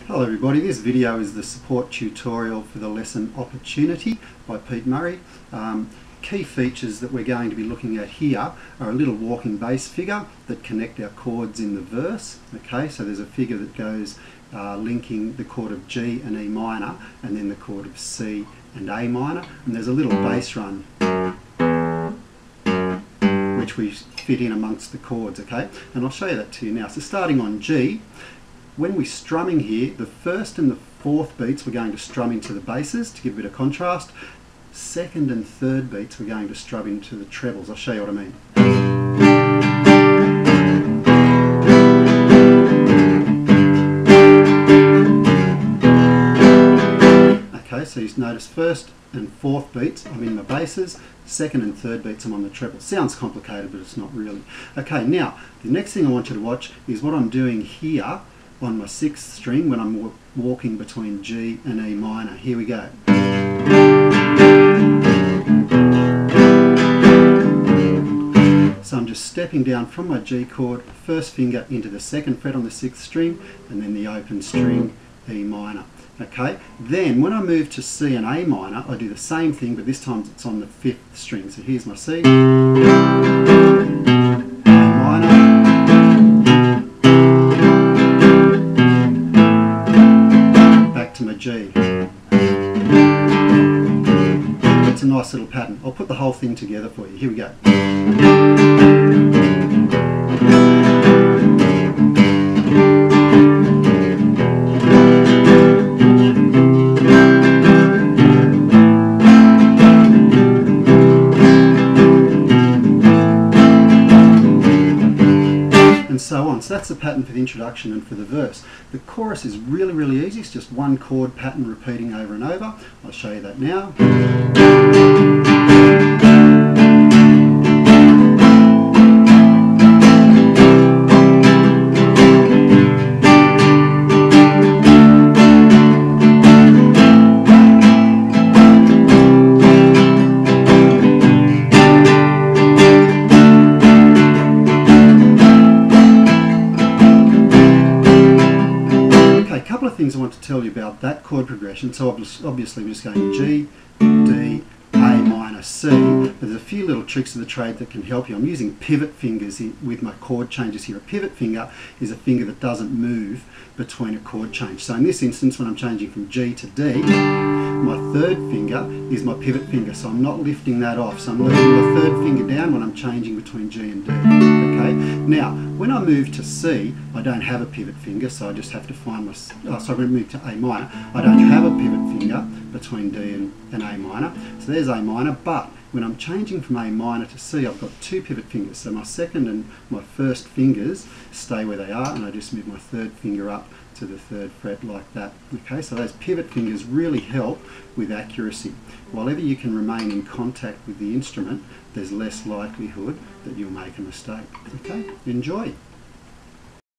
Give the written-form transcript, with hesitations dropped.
Hello everybody, this video is the support tutorial for the lesson Opportunity by Pete Murray. Key features that we're going to be looking at here are a little walking bass figure that connect our chords in the verse. Okay, so there's a figure that goes linking the chord of G and E minor and then the chord of C and A minor, and there's a little bass run which we fit in amongst the chords, okay? And I'll show you that to you now. So starting on G, when we're strumming here, the first and the fourth beats we're going to strum into the basses to give a bit of contrast. Second and third beats we're going to strum into the trebles. I'll show you what I mean. Okay, so you notice first and fourth beats I'm in my basses, second and third beats I'm on the treble. Sounds complicated, but it's not really. Okay, now the next thing I want you to watch is what I'm doing here on my sixth string when I'm walking between G and E minor. Here we go. So I'm just stepping down from my G chord, first finger into the second fret on the sixth string, and then the open string E minor. Okay, then when I move to C and A minor, I do the same thing, but this time it's on the fifth string. So here's my C, A minor, back to my G. It's a nice little pattern. I'll put the whole thing together for you. Here we go. And so on. So that's the pattern for the introduction and for the verse. The chorus is really, really easy. It's just one chord pattern repeating over and over. I'll show you that now. Things I want to tell you about that chord progression. So obviously we're just going G, D, A minor, C. There's a few little tricks of the trade that can help you. I'm using pivot fingers with my chord changes here. A pivot finger is a finger that doesn't move between a chord change. So in this instance, when I'm changing from G to D, my third finger is my pivot finger, so I'm not lifting that off. So I'm leaving my third finger down when I'm changing between G and D. Okay. Now, when I move to C, I don't have a pivot finger, so I just have to find my. So when I move to A minor, I don't have a pivot finger between D and A minor. So there's A minor, but when I'm changing from A minor to C, I've got two pivot fingers. So my second and my first fingers stay where they are, and I just move my third finger up to the third fret like that. Okay, so those pivot fingers really help with accuracy. Whilever you can remain in contact with the instrument, there's less likelihood that you'll make a mistake. Okay, enjoy.